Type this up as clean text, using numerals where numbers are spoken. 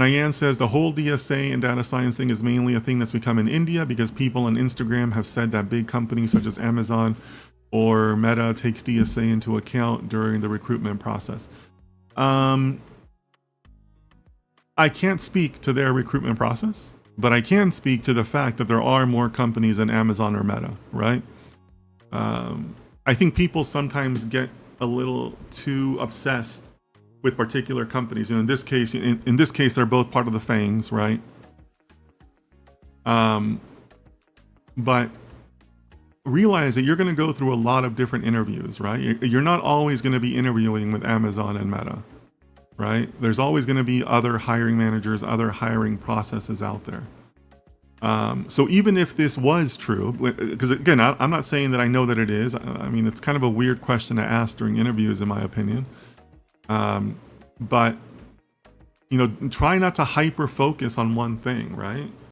Nyan says the whole DSA and data science thing is mainly a thing that's become in India because people on Instagram have said that big companies such as Amazon or Meta takes DSA into account during the recruitment process. I can't speak to their recruitment process, but I can speak to the fact that there are more companies than Amazon or Meta, right? I think people sometimes get a little too obsessed with particular companies. In this case, in this case, they're both part of the FANGs, right? But realize that you're going to go through a lot of different interviews, right? You're not always going to be interviewing with Amazon and Meta, right? There's always going to be other hiring managers, other hiring processes out there. So even if this was true, because again, I'm not saying that I know that it is. I mean, it's kind of a weird question to ask during interviews, in my opinion. But, try not to hyper focus on one thing, right?